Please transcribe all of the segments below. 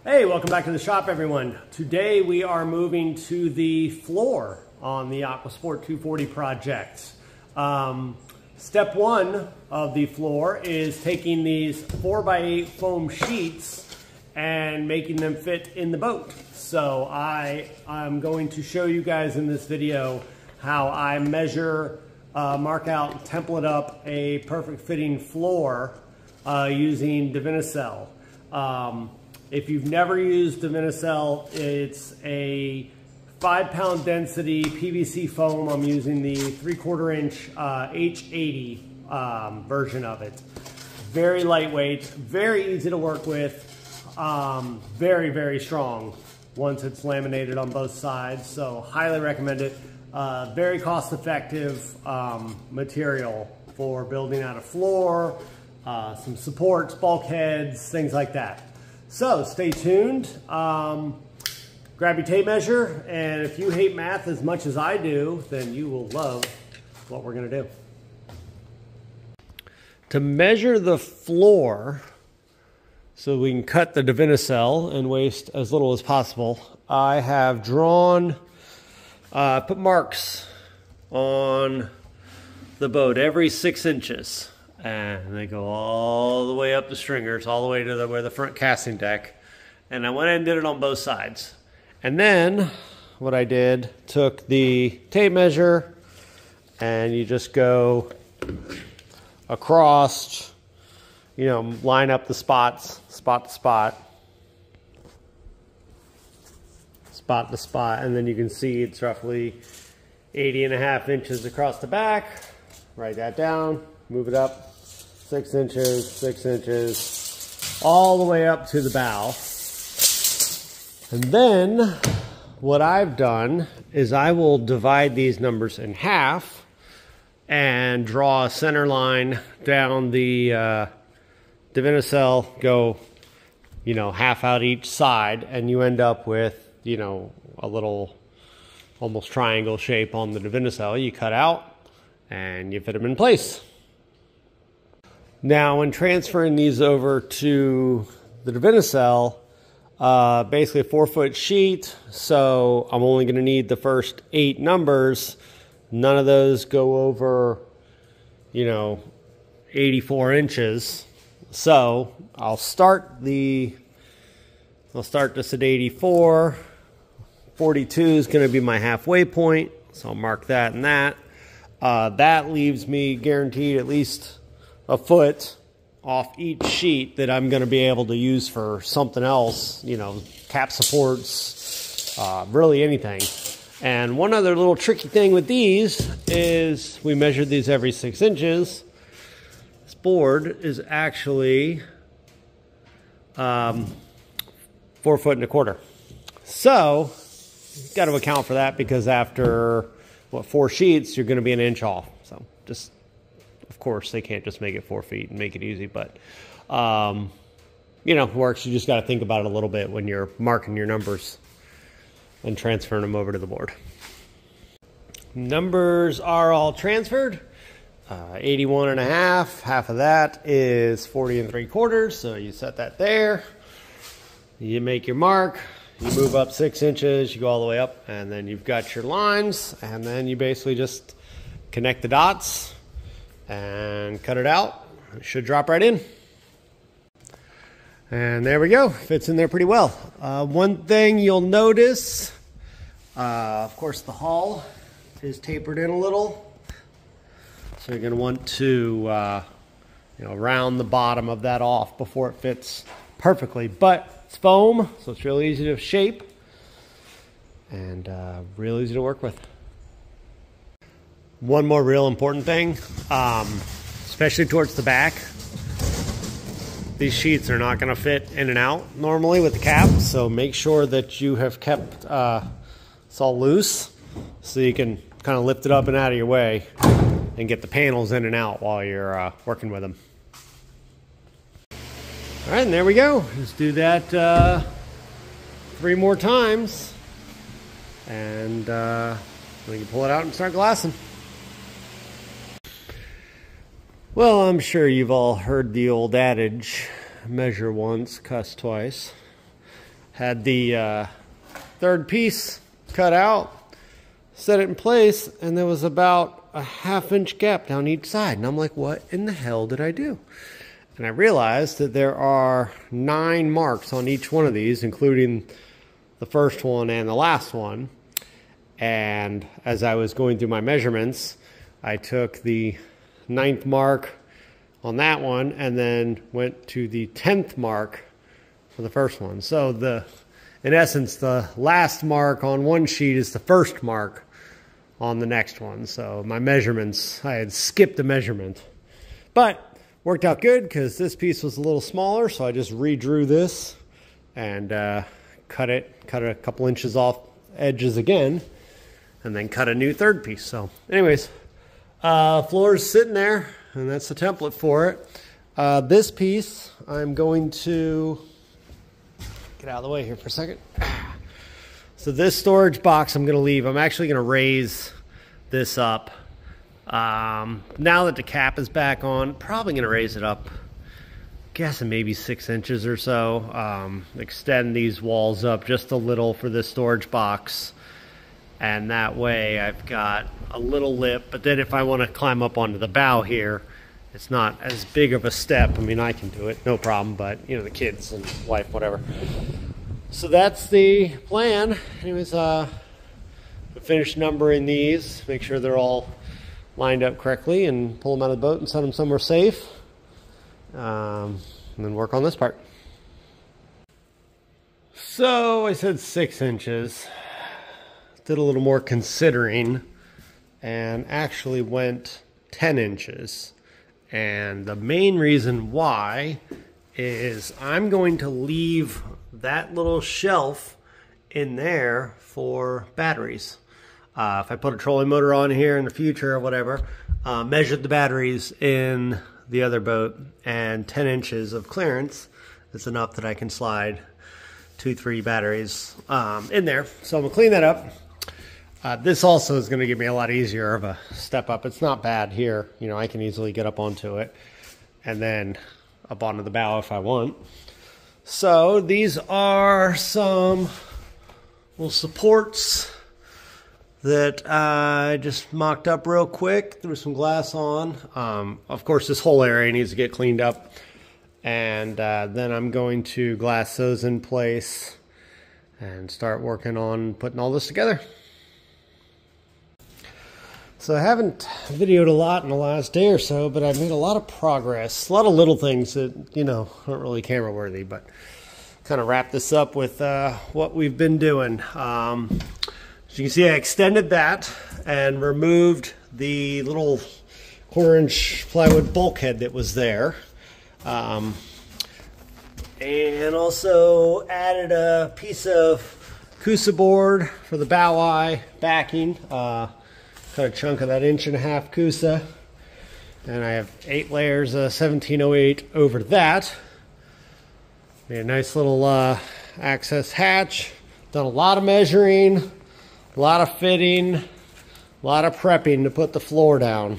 Hey, welcome back to the shop, everyone. Today we are moving to the floor on the Aquasport 240 project. Step one of the floor is taking these 4x8 foam sheets and making them fit in the boat. So I'm going to show you guys in this video how I measure, mark out, template up a perfect fitting floor using Divinycell. If you've never used Divinycell, it's a 5-pound density PVC foam. I'm using the 3/4 inch H80 version of it. Very lightweight, very easy to work with, very, very strong once it's laminated on both sides. So highly recommend it. Very cost effective material for building out a floor, some supports, bulkheads, things like that. So stay tuned, grab your tape measure, and if you hate math as much as I do, then you will love what we're gonna do. To measure the floor, so we can cut the Divinycell and waste as little as possible, I have drawn, put marks on the boat every 6 inches. And they go all the way up the stringers, all the way to where the front casting deck. And I went and did it on both sides. And then what I did, took the tape measure and you just go across, you know, line up the spots, spot to spot. Spot to spot, and then you can see it's roughly 80.5 inches across the back. Write that down, move it up. 6 inches, 6 inches, all the way up to the bow. And then what I've done is I will divide these numbers in half and draw a center line down the Divinycell, go, you know, half out each side, and you end up with, you know, a little almost triangle shape on the Divinycell. You cut out and you fit them in place. Now, when transferring these over to the Divinycell, basically a 4-foot sheet, so I'm only going to need the first 8 numbers. None of those go over, you know, 84 inches. So I'll start this at 84. 42 is going to be my halfway point, so I'll mark that and that. That leaves me guaranteed at least a foot off each sheet that I'm going to be able to use for something else, you know, cap supports, really anything. And one other little tricky thing with these is we measured these every 6 inches. This board is actually 4 foot and a quarter. So you've got to account for that, because after, what, 4 sheets, you're going to be an inch off. So just, of course, they can't just make it 4 feet and make it easy, but, you know, it works. You just got to think about it a little bit when you're marking your numbers and transferring them over to the board. Numbers are all transferred. 81.5, half of that is 40 3/4, so you set that there. You make your mark, you move up 6 inches, you go all the way up, and then you've got your lines, and then you basically just connect the dots and cut it out. It should drop right in. And there we go. Fits in there pretty well. One thing you'll notice, of course, the hull is tapered in a little. So you're going to want to you know, round the bottom of that off before it fits perfectly. But it's foam, so it's real easy to shape and real easy to work with. One more real important thing, especially towards the back, these sheets are not going to fit in and out normally with the cap, so make sure that you have kept this all loose so you can kind of lift it up and out of your way and get the panels in and out while you're working with them. All right, and there we go. Let's do that 3 more times, and we can pull it out and start glassing. Well, I'm sure you've all heard the old adage, measure once, cuss twice. Had the third piece cut out, set it in place, and there was about a 1/2 inch gap down each side. And I'm like, what in the hell did I do? And I realized that there are 9 marks on each one of these, including the first one and the last one. And as I was going through my measurements, I took the 9th mark on that one and then went to the 10th mark for the first one. So in essence, the last mark on one sheet is the first mark on the next one. So my measurements, I had skipped a measurement. But worked out good because this piece was a little smaller, so I just redrew this and cut it a couple inches off edges again, and then cut a new third piece. So anyways, floor's sitting there, and that's the template for it. This piece, I'm going to get out of the way here for a second. So this storage box I'm going to leave. I'm actually going to raise this up. Now that the cap is back on, probably going to raise it up, guessing maybe 6 inches or so. Extend these walls up just a little for this storage box. And that way I've got a little lip, but then if I want to climb up onto the bow here, it's not as big of a step. I mean, I can do it, no problem, but you know, the kids and wife, whatever. So that's the plan. Anyways, finish numbering these, make sure they're all lined up correctly, and pull them out of the boat and send them somewhere safe. And then work on this part. So I said 6 inches. Did a little more considering and actually went 10 inches. And the main reason why is I'm going to leave that little shelf in there for batteries. If I put a trolling motor on here in the future or whatever, measured the batteries in the other boat, and 10 inches of clearance is enough that I can slide 2-3 batteries in there. So I'm gonna clean that up. This also is gonna give me a lot easier of a step up. It's not bad here. You know, I can easily get up onto it and then up onto the bow if I want. So these are some little supports that I just mocked up real quick, threw some glass on. Of course, this whole area needs to get cleaned up. And then I'm going to glass those in place and start working on putting all this together. So I haven't videoed a lot in the last day or so, but I've made a lot of progress. A lot of little things that, you know, aren't really camera worthy, but kind of wrap this up with what we've been doing. As you can see, I extended that and removed the little 1/4-inch plywood bulkhead that was there. And also added a piece of Cusa board for the bow eye backing. Cut a chunk of that 1.5-inch Cusa. And I have 8 layers of 1708 over that. Made a nice little access hatch. Done a lot of measuring, a lot of fitting, a lot of prepping to put the floor down.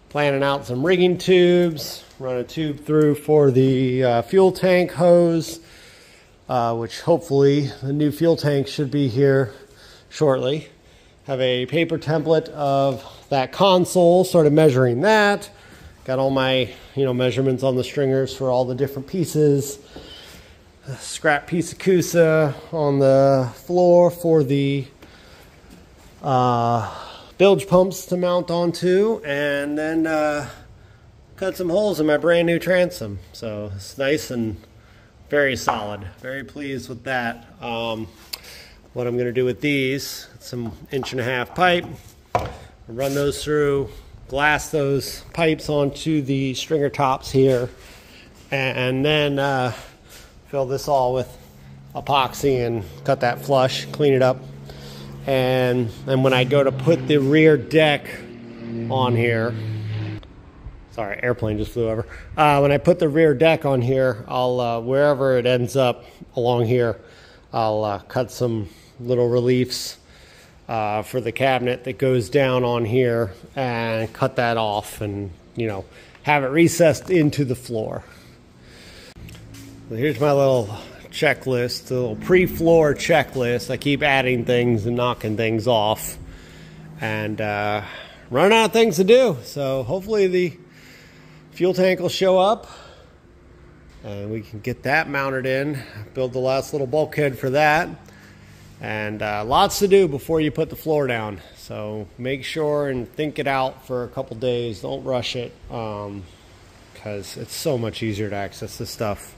Planning out some rigging tubes, run a tube through for the fuel tank hose, which hopefully the new fuel tank should be here shortly. Have a paper template of that console, sort of measuring that. Got all my, measurements on the stringers for all the different pieces. A scrap piece of Cusa on the floor for the bilge pumps to mount onto, and then cut some holes in my brand new transom. So it's nice and very solid. Very pleased with that. What I'm going to do with these, some 1.5-inch pipe, run those through, glass those pipes onto the stringer tops here, and then fill this all with epoxy and cut that flush, clean it up. And then when I go to put the rear deck on here, sorry, airplane just flew over. When I put the rear deck on here, I'll, wherever it ends up along here, I'll cut some little reliefs for the cabinet that goes down on here and cut that off and, have it recessed into the floor. So here's my little checklist, a little pre-floor checklist. I keep adding things and knocking things off, and run out of things to do. So hopefully the fuel tank will show up and we can get that mounted in, build the last little bulkhead for that, and lots to do before you put the floor down. So make sure and think it out for a couple days. Don't rush it, because it's so much easier to access this stuff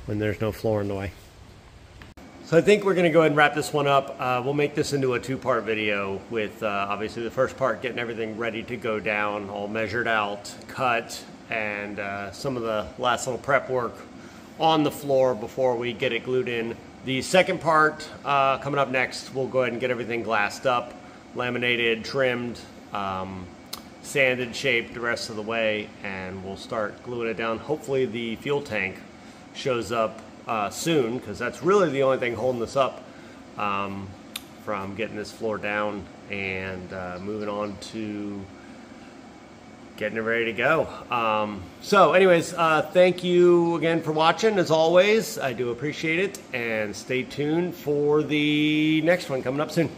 when there's no floor in the way. So I think we're going to go ahead and wrap this one up. We'll make this into a two-part video with obviously the first part getting everything ready to go down, all measured out, cut, and some of the last little prep work on the floor before we get it glued in. The second part coming up next, we'll go ahead and get everything glassed up, laminated, trimmed, sanded, shaped the rest of the way, and we'll start gluing it down. Hopefully the fuel tank shows up soon, because that's really the only thing holding this up from getting this floor down and moving on to getting it ready to go. So anyways, thank you again for watching. As always, I do appreciate it, and stay tuned for the next one coming up soon.